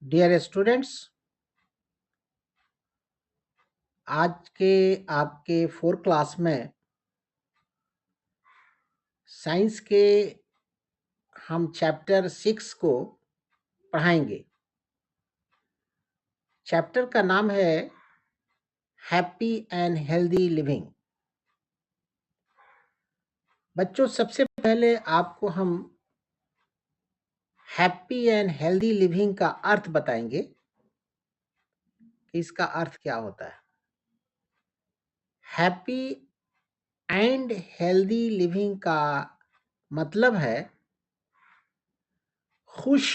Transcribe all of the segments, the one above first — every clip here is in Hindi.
डियर स्टूडेंट्स, आज के आपके 4 क्लास में साइंस के हम चैप्टर 6 को पढ़ाएंगे। चैप्टर का नाम है हैप्पी एंड हेल्दी लिविंग। बच्चों, सबसे पहले आपको हम हैप्पी एंड हेल्दी लिविंग का अर्थ बताएंगे कि इसका अर्थ क्या होता है। हैप्पी एंड हेल्दी लिविंग का मतलब है खुश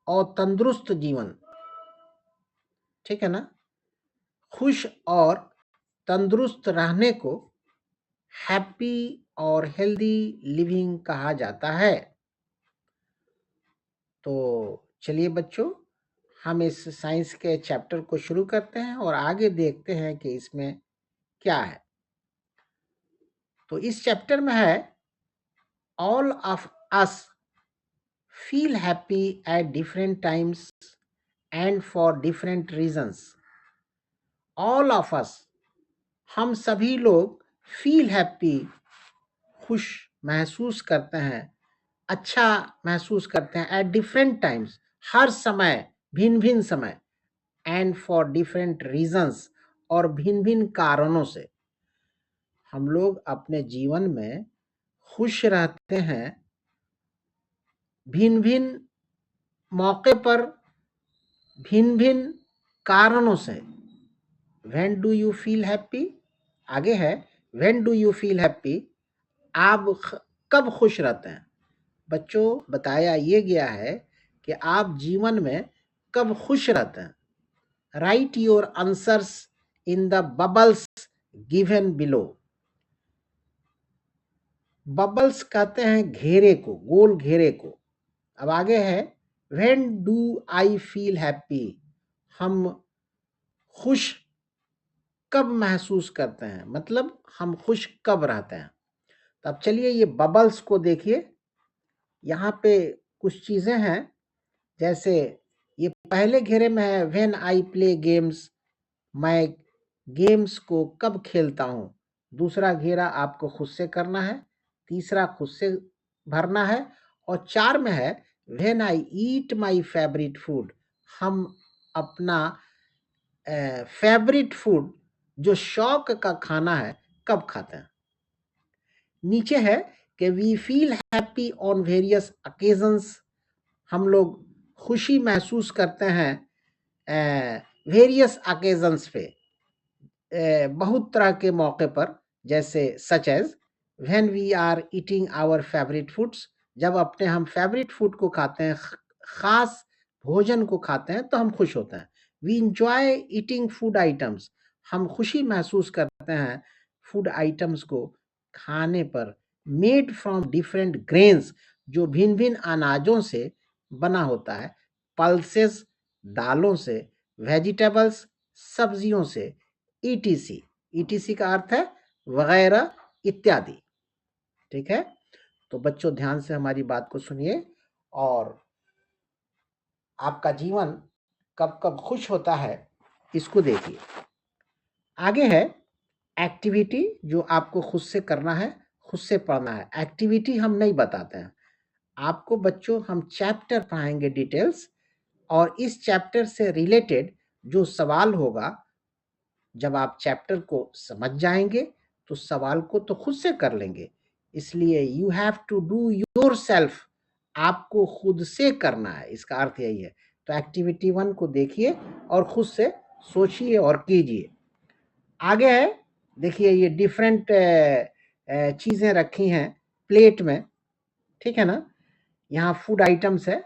और तंदुरुस्त जीवन। ठीक है ना? खुश और तंदुरुस्त रहने को हैप्पी और हेल्दी लिविंग कहा जाता है। तो चलिए बच्चों, हम इस साइंस के चैप्टर को शुरू करते हैं और आगे देखते हैं कि इसमें क्या है। तो इस चैप्टर में है all of us feel happy at different times and for different reasons. All of us, हम सभी लोग फील हैप्पी, खुश महसूस करते हैं, अच्छा महसूस करते हैं एट डिफरेंट टाइम्स, हर समय, भिन्न भिन्न समय, एंड फॉर डिफरेंट रीजंस, और भिन्न भिन्न कारणों से हम लोग अपने जीवन में खुश रहते हैं भिन्न भिन्न मौके पर, भिन्न भिन्न कारणों से। When do you feel happy, आगे है when do you feel happy, आप कब खुश रहते हैं। बच्चों, बताया ये गया है कि आप जीवन में कब खुश रहते हैं। Right your answers in the bubbles given below. Bubbles कहते हैं घेरे को, गोल घेरे को। अब आगे है when do I feel happy, हम खुश कब महसूस करते हैं, मतलब हम खुश कब रहते हैं। तो अब चलिए ये बबल्स को देखिए। यहाँ पे कुछ चीजें हैं, जैसे ये पहले घेरे में है व्हेन आई प्ले गेम्स, मैं गेम्स को कब खेलता हूँ। दूसरा घेरा आपको खुद से करना है, तीसरा खुद से भरना है, और 4 में है when I eat my favourite food, हम अपना फेवरेट फूड, जो शौक का खाना है, कब खाते हैं। नीचे है कि we feel happy on various occasions, हम लोग खुशी महसूस करते हैं वेरियस ओकेजन्स पे, बहुत तरह के मौके पर, जैसे such as when we are eating our favourite foods, जब अपने हम फेवरेट फूड को खाते हैं, खास भोजन को खाते हैं, तो हम खुश होते हैं। We enjoy eating food items, हम खुशी महसूस करते हैं फूड आइटम्स को खाने पर, मेड फ्रॉम डिफरेंट ग्रेन्स, जो भिन्न भिन्न अनाजों से बना होता है, पल्सेस, दालों से, वेजिटेबल्स, सब्जियों से, ईटीसी, ईटीसी का अर्थ है वगैरह इत्यादि। ठीक है? तो बच्चों, ध्यान से हमारी बात को सुनिए और आपका जीवन कब कब खुश होता है इसको देखिए। आगे है एक्टिविटी, जो आपको खुद से करना है, खुद से पढ़ना है। एक्टिविटी हम नहीं बताते हैं आपको बच्चों, हम चैप्टर पढ़ाएंगे डिटेल्स, और इस चैप्टर से रिलेटेड जो सवाल होगा, जब आप चैप्टर को समझ जाएंगे तो सवाल को तो खुद से कर लेंगे। इसलिए you have to do yourself, आपको खुद से करना है, इसका अर्थ यही है। तो एक्टिविटी 1 को देखिए और खुद से सोचिए और कीजिए। आगे है, देखिए ये डिफरेंट चीजें रखी हैं प्लेट में। ठीक है ना? यहाँ फूड आइटम्स है,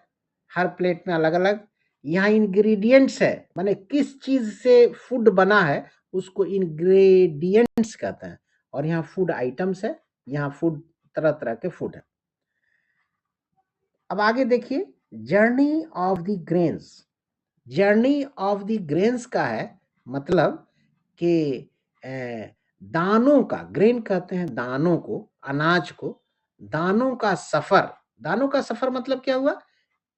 हर प्लेट में अलग अलग। यहाँ इंग्रेडिएंट्स है, माने किस चीज से फूड बना है उसको इंग्रेडिएंट्स कहते हैं। और यहाँ फूड आइटम्स है, यहाँ फूड, तरह तरह के फूड है। अब आगे देखिए journey of the grains. Journey of the grains का है मतलब कि दानों का, ग्रेन कहते हैं दानों को, अनाज को, दानों का सफर। दानों का सफर मतलब क्या हुआ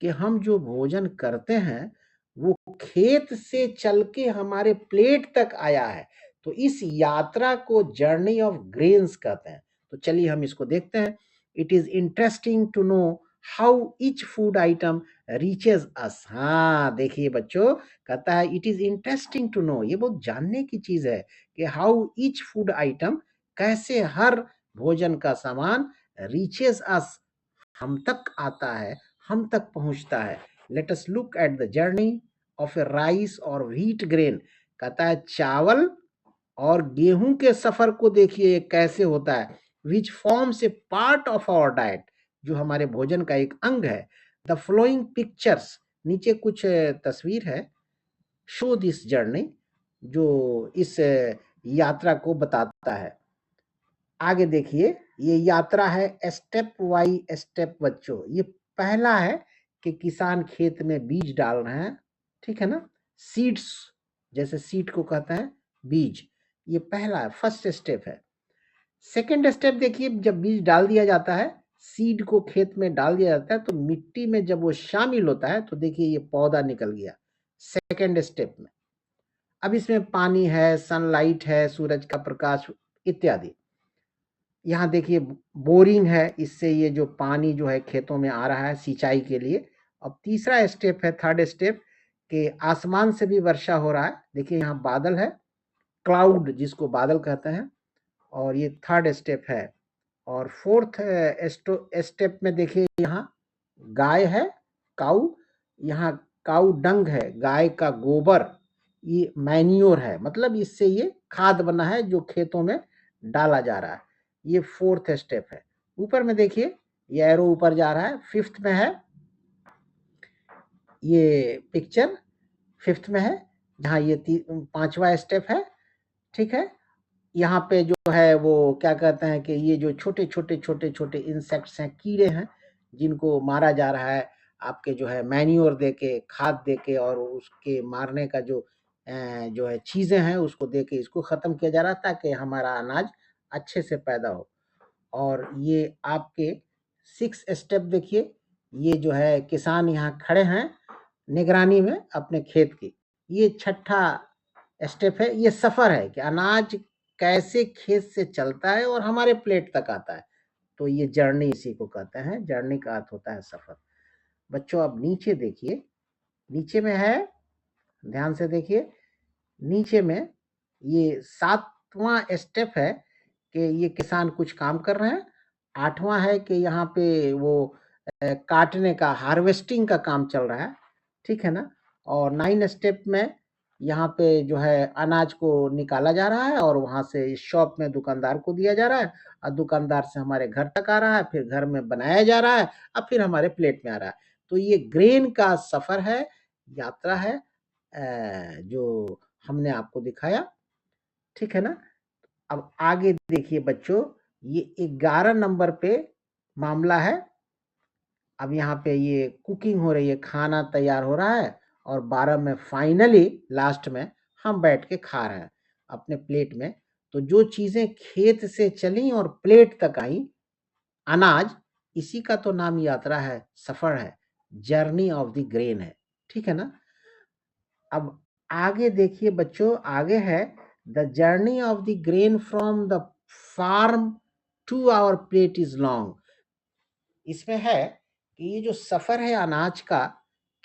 कि हम जो भोजन करते हैं वो खेत से चल के हमारे प्लेट तक आया है, तो इस यात्रा को जर्नी ऑफ ग्रेन्स कहते हैं। तो चलिए हम इसको देखते हैं। It is interesting to know how each food item reaches us. हाँ देखिए बच्चों, कहता है it is interesting to know, ये बहुत जानने की चीज है कि हाउ ईच फूड आइटम, कैसे हर भोजन का सामान रीचेज अस, हम तक आता है, हम तक पहुंचता है। Let us look at the journey of A rice और व्हीट ग्रेन। कहता है चावल और गेहूं के सफर को देखिए कैसे होता है। Which forms a part of our diet, जो हमारे भोजन का एक अंग है। द फ्लोइंग पिक्चर्स, नीचे कुछ तस्वीर है, शो दिस जर्नी, जो इस यात्रा को बताता है। आगे देखिए, ये यात्रा है स्टेप बाई स्टेप बच्चों। ये पहला है कि किसान खेत में बीज डाल रहे हैं, ठीक है ना, सीड्स, जैसे सीड को कहते हैं बीज, ये पहला है, फर्स्ट स्टेप है। सेकंड स्टेप देखिए, जब बीज डाल दिया जाता है, सीड को खेत में डाल दिया जाता है, तो मिट्टी में जब वो शामिल होता है तो देखिए ये पौधा निकल गया सेकंड स्टेप में। अब इसमें पानी है, सनलाइट है, सूरज का प्रकाश इत्यादि। यहाँ देखिए बोरिंग है, इससे ये जो पानी जो है खेतों में आ रहा है सिंचाई के लिए। अब तीसरा स्टेप है, थर्ड स्टेप, कि आसमान से भी वर्षा हो रहा है। देखिए यहाँ बादल है, क्लाउड जिसको बादल कहते हैं, और ये थर्ड स्टेप है। और फोर्थ स्टेप में देखिए यहाँ गाय है, काऊ, यहाँ काऊ डंग है, गाय का गोबर, ये मैन्योर है, मतलब इससे ये खाद बना है जो खेतों में डाला जा रहा है। ये फोर्थ स्टेप है। ऊपर में देखिए ये एरो ऊपर जा रहा है, फिफ्थ में है ये पिक्चर, फिफ्थ में है, जहाँ ये पांचवा स्टेप है, ठीक है। यहाँ पे जो है वो क्या कहते हैं कि ये जो छोटे छोटे छोटे छोटे इंसेक्ट्स हैं, कीड़े हैं, जिनको मारा जा रहा है आपके जो है मैन्योर दे के, खाद दे के, और उसके मारने का जो है चीज़ें हैं उसको दे के इसको ख़त्म किया जा रहा है, ताकि हमारा अनाज अच्छे से पैदा हो। और ये आपके सिक्स स्टेप देखिए, ये जो है किसान यहाँ खड़े हैं निगरानी में अपने खेत की। ये छठा स्टेप है, ये सफ़र है कि अनाज कैसे खेत से चलता है और हमारे प्लेट तक आता है। तो ये जर्नी इसी को कहते हैं, जर्नी का अर्थ होता है सफ़र। बच्चों अब नीचे देखिए, नीचे में है, ध्यान से देखिए, नीचे में ये सातवां स्टेप है कि ये किसान कुछ काम कर रहे हैं। आठवां है कि यहाँ पे वो काटने का, हार्वेस्टिंग का काम चल रहा है, ठीक है ना। और 9 स्टेप में यहाँ पे जो है अनाज को निकाला जा रहा है और वहाँ से शॉप में दुकानदार को दिया जा रहा है, और दुकानदार से हमारे घर तक आ रहा है, फिर घर में बनाया जा रहा है, और फिर हमारे प्लेट में आ रहा है। तो ये ग्रेन का सफ़र है, यात्रा है, जो हमने आपको दिखाया, ठीक है ना। अब आगे देखिए बच्चों, ये 11 नंबर पे मामला है। अब यहाँ पे ये कुकिंग हो रही है, खाना तैयार हो रहा है, और 12 में फाइनली लास्ट में हम बैठ के खा रहे हैं अपने प्लेट में। तो जो चीज़ें खेत से चली और प्लेट तक आई, अनाज, इसी का तो नाम यात्रा है, सफ़र है, जर्नी ऑफ द ग्रेन है, ठीक है ना। अब आगे देखिए बच्चों, आगे है the journey of the grain from the farm to our plate is long. इसमें है कि ये जो सफर है अनाज का,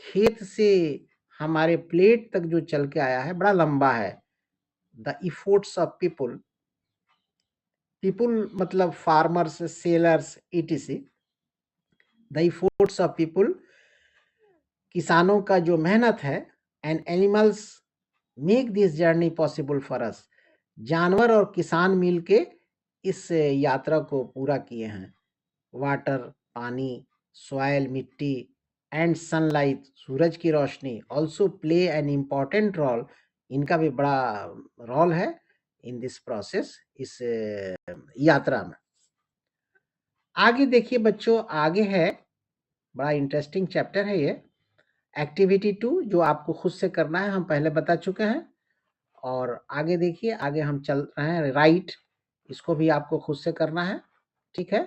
खेत से हमारे प्लेट तक जो चल के आया है, बड़ा लंबा है। The efforts of people, people मतलब farmers, sellers, ETC, the efforts of people, किसानों का जो मेहनत है, and animals make this journey possible for us, जानवर और किसान मिलके इस यात्रा को पूरा किए हैं। वाटर, पानी, सॉइल, मिट्टी, एंड सनलाइट, सूरज की रोशनी, also play an important role, इनका भी बड़ा रोल है इन दिस प्रोसेस, इस यात्रा में। आगे देखिए बच्चों, आगे है, बड़ा इंटरेस्टिंग चैप्टर है ये, एक्टिविटी 2, जो आपको खुद से करना है, हम पहले बता चुके हैं। और आगे देखिए, आगे हम चल रहे हैं राइट, इसको भी आपको खुद से करना है, ठीक है।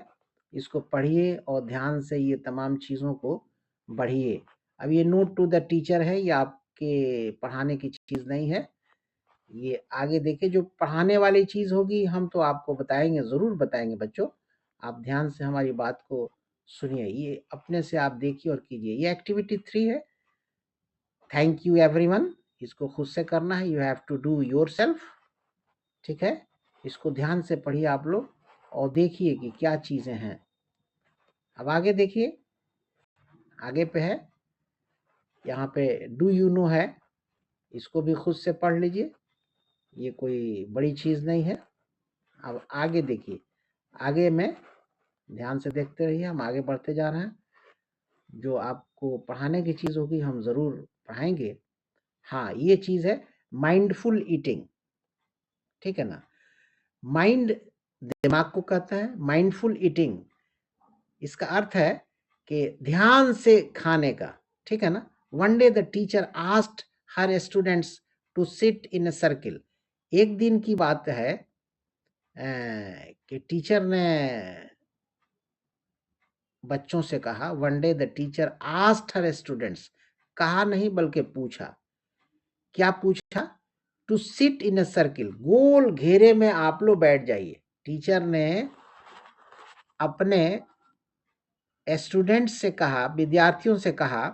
इसको पढ़िए और ध्यान से ये तमाम चीज़ों को बढ़िए। अब ये नोट टू द टीचर है, ये आपके के पढ़ाने की चीज़ नहीं है। ये आगे देखिए जो पढ़ाने वाली चीज़ होगी हम तो आपको बताएँगे, ज़रूर बताएँगे बच्चों। आप ध्यान से हमारी बात को सुनिए, ये अपने से आप देखिए और कीजिए। ये एक्टिविटी 3 है। थैंक यू एवरीवन, इसको खुद से करना है, you have to do yourself, ठीक है? इसको ध्यान से पढ़िए आप लोग और देखिए कि क्या चीज़ें हैं। अब आगे देखिए, आगे पे है, यहाँ पे डू यू नो है, इसको भी खुद से पढ़ लीजिए, ये कोई बड़ी चीज़ नहीं है। अब आगे देखिए, आगे में ध्यान से देखते रहिए, हम आगे बढ़ते जा रहे हैं। जो आपको पढ़ाने की चीज़ होगी हम ज़रूर पढ़ाएंगे। हाँ, ये चीज़ है माइंडफुल ईटिंग, ठीक है ना? माइंड दिमाग को कहता है, माइंडफुल ईटिंग इसका अर्थ है कि ध्यान से खाने का, ठीक है ना? One day the teacher asked her students to sit in a circle. एक दिन की बात है कि टीचर ने बच्चों से कहा, one day the teacher asked her students, कहा नहीं बल्कि पूछा। क्या पूछा? To sit in a circle, गोल घेरे में आप लोग बैठ जाइए। टीचर ने अपने स्टूडेंट्स से कहा, विद्यार्थियों से कहा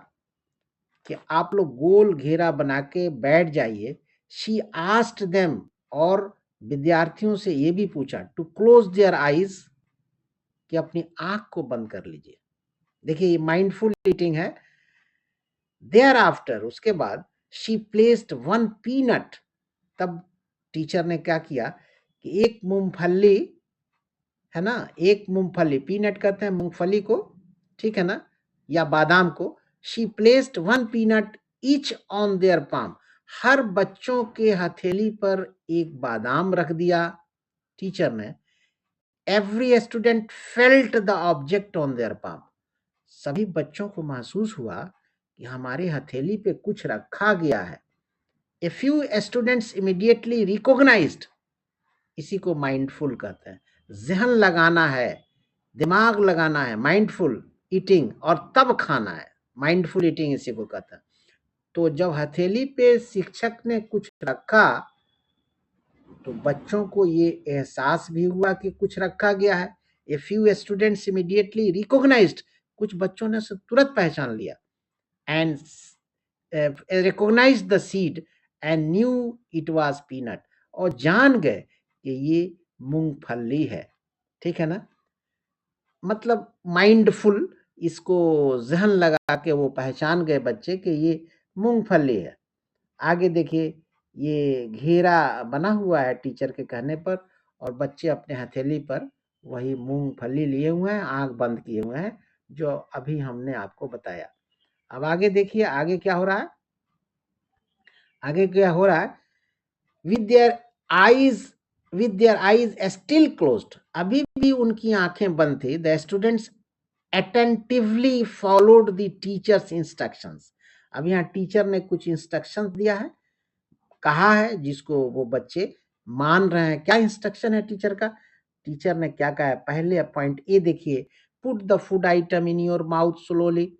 कि आप लोग गोल घेरा बना के बैठ जाइए। शी आस्क्ड देम, और विद्यार्थियों से ये भी पूछा, टू क्लोज देयर आईज, कि अपनी आंख को बंद कर लीजिए। देखिए ये माइंडफुल ईटिंग है। देयर आफ्टर, उसके बाद, शी प्लेस्ड वन पीनट, तब टीचर ने क्या किया कि एक मूंगफली है ना, एक मूंगफली, पीनट कहते हैं मूंगफली को, ठीक है ना, या बादाम को। She placed one peanut each on their palm, हर बच्चों के हथेली पर एक बादाम रख दिया टीचर ने। Every student felt the object on their palm, सभी बच्चों को महसूस हुआ कि हमारे हथेली पे कुछ रखा गया है। A few students immediately recognized, इसी को माइंडफुल कहते हैं। ज़हन लगाना है, दिमाग लगाना है, माइंडफुल ईटिंग, और तब खाना है, माइंडफुल ईटिंग इसी को कहते हैं। तो जब हथेली पे शिक्षक ने कुछ रखा तो बच्चों को ये एहसास भी हुआ कि कुछ रखा गया है। A few students immediately recognized, कुछ बच्चों ने तुरंत पहचान लिया। And recognized the seed and knew it was peanut, और जान गए कि ये मूंगफली है, ठीक है ना? मतलब माइंडफुल, इसको ज़हन लगा के वो पहचान गए बच्चे कि ये मूंगफली है। आगे देखिए, ये घेरा बना हुआ है टीचर के कहने पर, और बच्चे अपने हथेली पर वही मूंगफली लिए हुए हैं, आंख बंद किए हुए हैं, जो अभी हमने आपको बताया। अब आगे देखिए, आगे क्या हो रहा है? आगे क्या हो रहा है? With their eyes, with their eyes still closed, अभी भी उनकी आंखें बंद थी। The students attentively followed the teachers instructions, अब यहाँ टीचर ने कुछ इंस्ट्रक्शंस दिया है, कहा है, जिसको वो बच्चे मान रहे हैं। क्या इंस्ट्रक्शन है टीचर का? टीचर ने क्या कहा है? पहले पॉइंट ए देखिए, put the food item in your mouth slowly.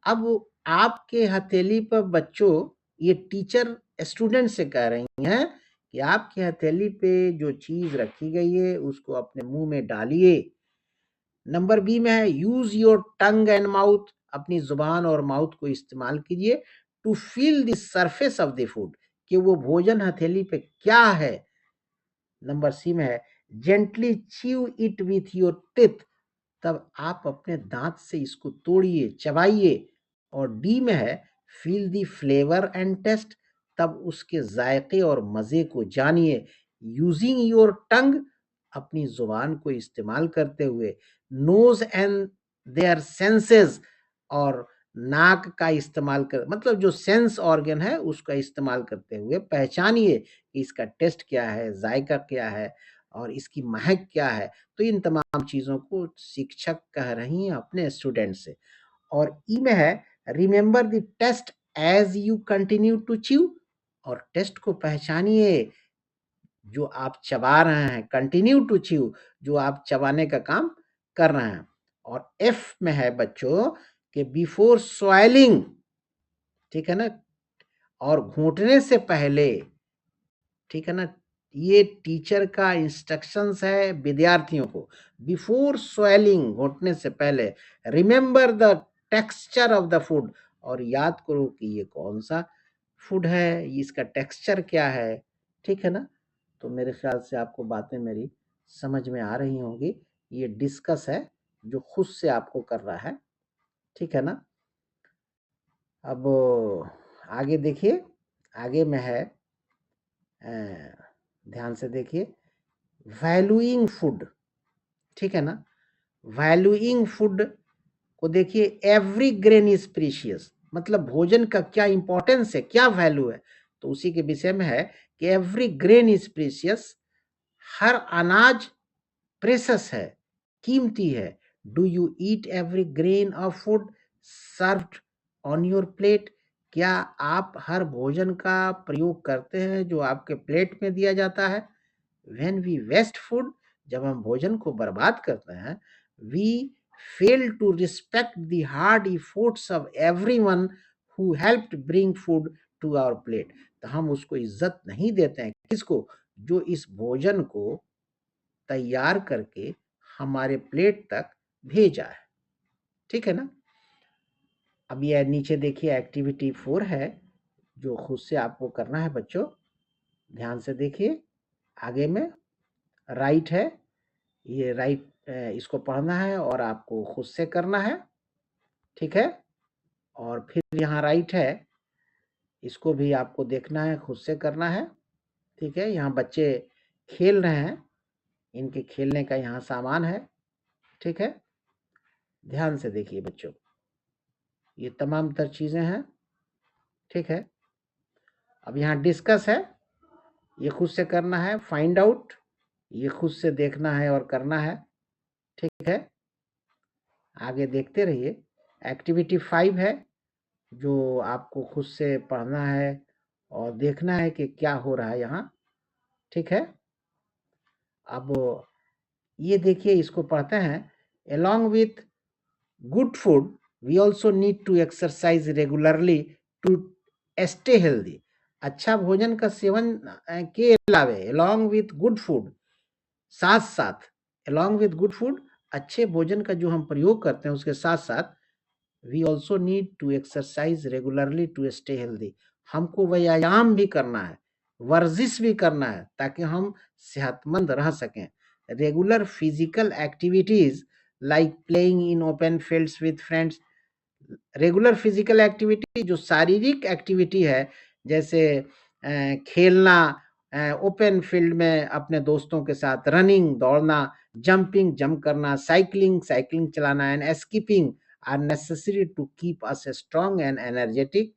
अब आपके हथेली पर बच्चों, ये टीचर स्टूडेंट से कह रही हैं कि आपकी हथेली पे जो चीज रखी गई है उसको अपने मुंह में डालिए। नंबर बी में है, use your tongue and mouth, अपनी जुबान और माउथ को इस्तेमाल कीजिए। To feel the surface of the food, कि वो भोजन हथेली पे क्या है। नंबर सी में है, gently chew it with your teeth, तब आप अपने दांत से इसको तोड़िए, चबाइए। और डी में है, feel the flavour and taste, तब उसके जायके और मजे को जानिए। यूजिंग योर टंग, अपनी जुबान को इस्तेमाल करते हुए। नोज एंड देयर सेंसेस, और नाक का इस्तेमाल कर, मतलब जो सेंस ऑर्गन है उसका इस्तेमाल करते हुए पहचानिए कि इसका टेस्ट क्या है, जायका क्या है, और इसकी महक क्या है। तो इन तमाम चीज़ों को शिक्षक कह रही हैं अपने स्टूडेंट से। और ई में है, remember the taste as you continue to chew, और टेस्ट को पहचानिए जो आप चबा रहे हैं, कंटिन्यू टू च्यू, जो आप चबाने का काम कर रहे हैं। और एफ में है बच्चों कि बिफोर सॉइलिंग, ठीक है ना, और घोंटने से पहले, ठीक है ना, ये टीचर का इंस्ट्रक्शंस है विद्यार्थियों को। बिफोर स्वेलिंग, घोंटने से पहले, remember the texture of the food, और याद करो कि ये कौन सा फूड है, इसका टेक्सचर क्या है, ठीक है ना। तो मेरे ख्याल से आपको बातें मेरी समझ में आ रही होंगी। ये डिस्कस है जो खुद से आपको कर रहा है, ठीक है ना। अब आगे देखिए, आगे में है, ध्यान से देखिए, वैल्यूइंग फूड, ठीक है ना। वैल्यूइंग फूड को देखिए, एवरी ग्रेन इज प्रीशियस, मतलब भोजन का क्या इंपॉर्टेंस है, क्या वैल्यू है, तो उसी के विषय में है कि एवरी ग्रेन इज प्रीशियस, हर अनाज प्रेशस है, कीमती है। Do you eat every grain of food served on your plate, क्या आप हर भोजन का प्रयोग करते हैं जो आपके प्लेट में दिया जाता है। When we waste food, जब हम भोजन को बर्बाद करते हैं, we fail to respect the hard efforts of everyone who helped bring food to our plate, तो हम उसको इज्जत नहीं देते हैं, किसको, जो इस भोजन को तैयार करके हमारे प्लेट तक भेजा है, ठीक है ना। अब ये नीचे देखिए एक्टिविटी 4 है जो खुद से आपको करना है बच्चों, ध्यान से देखिए, आगे में राइट है, ये राइट, इसको पढ़ना है और आपको खुद से करना है, ठीक है। और फिर यहाँ राइट है, इसको भी आपको देखना है, खुद से करना है, ठीक है। यहाँ बच्चे खेल रहे हैं, इनके खेलने का यहाँ सामान है, ठीक है। ध्यान से देखिए बच्चों, ये तमाम तर चीज़ें हैं, ठीक है। अब यहाँ डिस्कस है, ये खुद से करना है। फाइंड आउट, ये खुद से देखना है और करना है, ठीक है। आगे देखते रहिए। एक्टिविटी 5 है जो आपको खुद से पढ़ना है और देखना है कि क्या हो रहा है यहाँ, ठीक है। अब ये देखिए, इसको पढ़ते हैं। along with good food we also need to exercise regularly to stay healthy, अच्छा भोजन का सेवन के अलावे, along with good food, साथ साथ, along with good food, अच्छे भोजन का जो हम प्रयोग करते हैं उसके साथ साथ, we also need to exercise regularly to stay healthy, हमको व्यायाम भी करना है, वर्जिश भी करना है ताकि हम सेहतमंद रह सकें। Regular physical activities like playing in open fields with friends, regular physical activity जो शारीरिक एक्टिविटी है, जैसे खेलना ओपन फील्ड में अपने दोस्तों के साथ, रनिंग दौड़ना, जंपिंग जंप करना, साइकिलिंग साइकिलिंग चलाना, and skipping are necessary to keep us strong and energetic.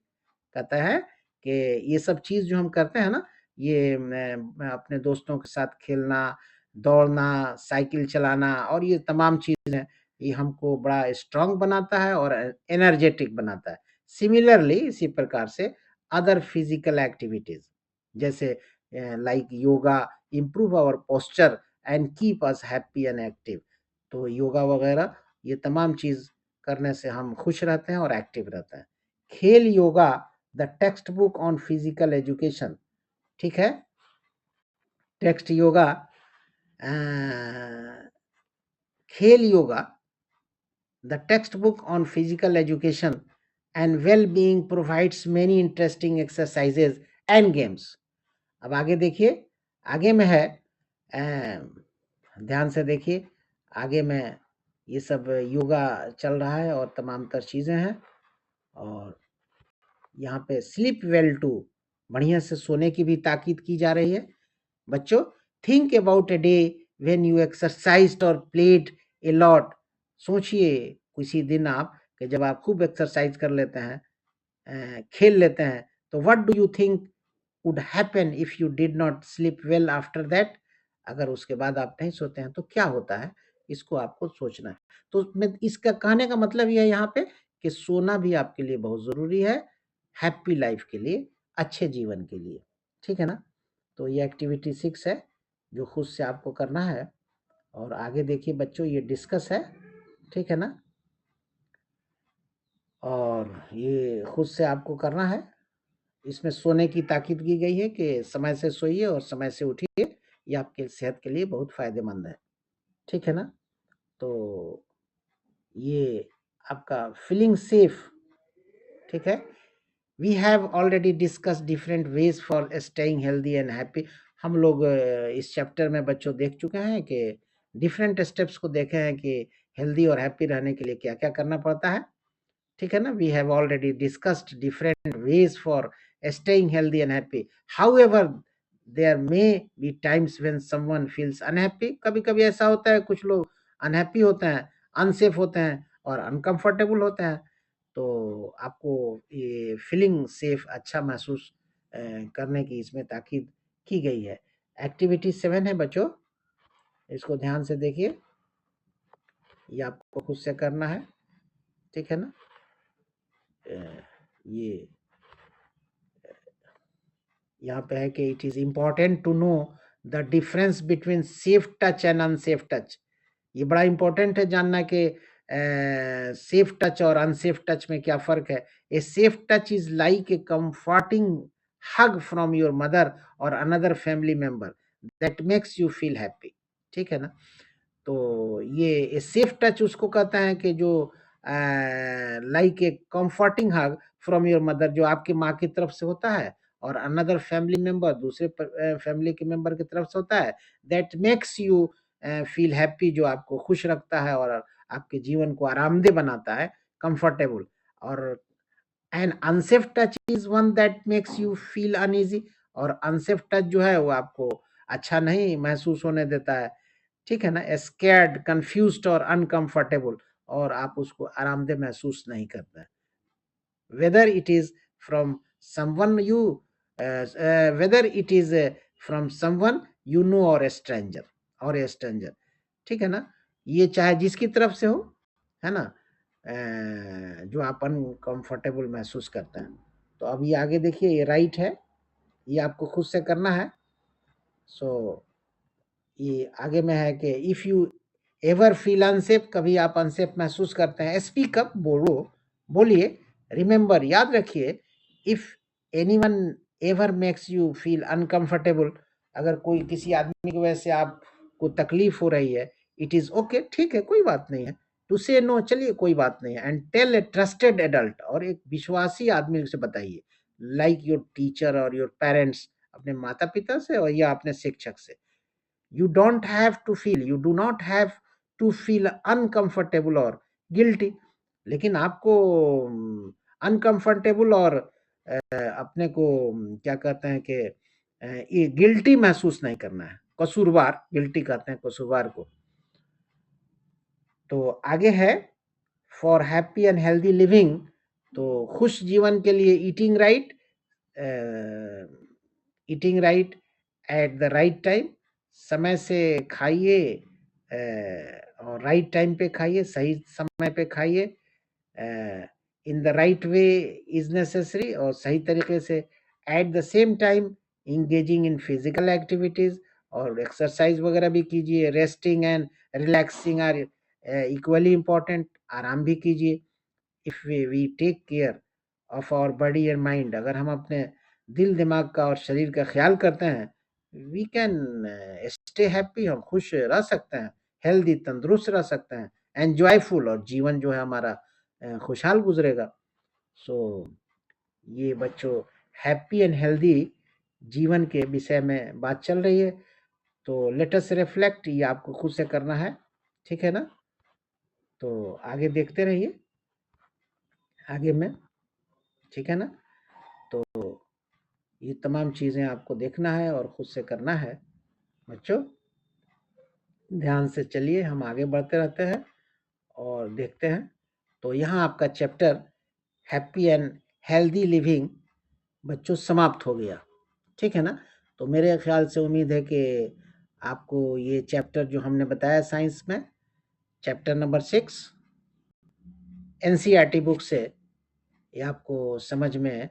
कहता है कि ये सब चीज़ जो हम करते हैं ना, ये अपने दोस्तों के साथ खेलना, दौड़ना, साइकिल चलाना और ये तमाम चीज़ें, ये हमको बड़ा स्ट्रांग बनाता है और एनर्जेटिक बनाता है। सिमिलरली, इसी प्रकार से अदर फिजिकल एक्टिविटीज़ जैसे like yoga improve our posture and keep us happy and active, तो योगा वगैरह ये तमाम चीज़ करने से हम खुश रहते हैं और एक्टिव रहते हैं। खेल yoga, the text book on physical education, ठीक है। टेक्स्ट योगा, खेल yoga, the text book on physical education and well being provides many interesting exercises and games. अब आगे देखिए, आगे में है, ध्यान से देखिए, आगे में ये सब योगा चल रहा है और तमाम तर चीज़ें हैं। और यहाँ पे स्लीप वेल टू, बढ़िया से सोने की भी ताकीद की जा रही है। बच्चों, think about a day when you exercised और प्लेड ए लॉट, सोचिए किसी दिन आप कि जब आप खूब एक्सरसाइज कर लेते हैं, खेल लेते हैं, तो what do you think would happen if you did not sleep well after that, अगर उसके बाद आप नहीं सोते हैं तो क्या होता है, इसको आपको सोचना है। तो मैं इसका कहने का मतलब ये है यहाँ पे कि सोना भी आपके लिए बहुत ज़रूरी है, हैप्पी लाइफ के लिए, अच्छे जीवन के लिए, ठीक है ना। तो ये एक्टिविटी 6 है जो खुद से आपको करना है। और आगे देखिए बच्चों, ये डिस्कस है, ठीक है ना, और ये खुद से आपको करना है। इसमें सोने की ताकीद की गई है कि समय से सोइए और समय से उठिए, ये आपके सेहत के लिए बहुत फ़ायदेमंद है, ठीक है ना? तो ये आपका फीलिंग सेफ, ठीक है? We have already discuss different ways for staying healthy and happy. हम लोग इस चैप्टर में बच्चों देख चुके हैं कि डिफरेंट स्टेप्स को देखे हैं कि हेल्दी और हैप्पी रहने के लिए क्या-क्या करना पड़ता है, ठीक है ना? We have already discussed different ways for staying healthy and happy. However there may be times when someone feels unhappy. कभी-कभी ऐसा होता है कुछ लोग अनहैप्पी होते हैं, अनसेफ होते हैं और अनकंफर्टेबल होते हैं। तो आपको ये फीलिंग सेफ अच्छा महसूस करने की इसमें ताकीद की गई है। एक्टिविटी 7 है बच्चों, इसको ध्यान से देखिए, ये आपको खुद से करना है, ठीक है ना? ये यहाँ पे है कि it is important to know the difference between safe touch and unsafe touch. ये बड़ा इंपॉर्टेंट है जानना कि सेफ टच और अनसेफ टच में क्या फर्क है। A safe touch is like a comforting hug from your mother और another family member that makes you feel happy, ठीक है ना? तो ये सेफ टच उसको कहते हैं कि जो like a comforting hug from your mother, जो आपकी माँ की तरफ से होता है और अनदर फैमिली मेंबर, दूसरे फैमिली के मेंबर की तरफ से होता है, that makes you feel happy, जो आपको खुश रखता है और आपके जीवन को आरामदेह बनाता है, कंफर्टेबल। और and unsafe touch is one that makes you feel uneasy, और अनसेफ टच जो है वो आपको अच्छा नहीं महसूस होने देता है, ठीक है ना? स्कैर्ड, कंफ्यूज्ड और अनकंफर्टेबल, और आप उसको आरामदेह महसूस नहीं करते हैं। whether it is from someone you whether it is from someone you know or a stranger, ठीक है ना? ये चाहे जिसकी तरफ से हो, है ना? जो आप अनकंफर्टेबल महसूस करते हैं। तो अब ये आगे देखिए, ये राइट है, ये आपको खुद से करना है। सो ये आगे में है कि if you ever feel unsafe, कभी आप अनसेफ महसूस करते हैं, स्पीक अप, बोलिए। रिमेंबर, याद रखिए, if anyone ever makes you feel uncomfortable, अगर कोई किसी आदमी की वजह से आपको तकलीफ हो रही है, इट इज ओके, ठीक है, कोई बात नहीं है, टू से नो, चलिए कोई बात नहीं है, and tell a trusted adult, और एक विश्वासी आदमी से बताइए, लाइक योर टीचर और योर पेरेंट्स, अपने माता पिता से और या अपने शिक्षक से। You don't have to feel, you do not have to feel uncomfortable or guilty, लेकिन आपको अनकंफर्टेबल और अपने को क्या कहते हैं कि ये गिल्टी महसूस नहीं करना है, कसूरवार, गिल्टी कहते हैं कसूरवार को। तो आगे है for happy and healthy living, तो खुश जीवन के लिए eating right at the right time, समय से खाइए और राइट टाइम पे खाइए, सही समय पे खाइए। In the right way is necessary, और सही तरीके से। At the same time engaging in physical activities, और एक्सरसाइज वगैरह भी कीजिए। Resting and relaxing are equally important, आराम भी कीजिए। If we take care of our body and mind, अगर हम अपने दिल दिमाग का और शरीर का ख्याल करते हैं, वी कैन स्टे हैप्पी, हम खुश रह सकते हैं, हेल्दी, तंदुरुस्त रह सकते हैं, एंजॉयफुल, और जीवन जो है हमारा खुशहाल गुजरेगा। सो ये बच्चों हैप्पी एंड हेल्दी जीवन के विषय में बात चल रही है। तो लेट अस रिफ्लेक्ट, ये आपको खुद से करना है, ठीक है ना? तो आगे देखते रहिए, आगे में, ठीक है ना? तो ये तमाम चीज़ें आपको देखना है और खुद से करना है बच्चों। ध्यान से चलिए, हम आगे बढ़ते रहते हैं और देखते हैं। तो यहाँ आपका chapter happy and healthy living बच्चों समाप्त हो गया, ठीक है ना? तो मेरे ख्याल से उम्मीद है कि आपको ये चैप्टर जो हमने बताया साइंस में, चैप्टर नंबर 6 एनसीईआरटी बुक से, ये आपको समझ में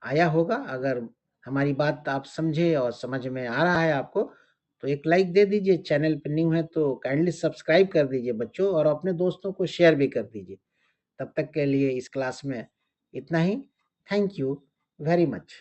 आया होगा। अगर हमारी बात आप समझे और समझ में आ रहा है आपको, तो एक लाइक दे दीजिए। चैनल पे न्यू है तो काइंडली सब्सक्राइब कर दीजिए बच्चों, और अपने दोस्तों को शेयर भी कर दीजिए। तब तक के लिए इस क्लास में इतना ही। Thank you very much.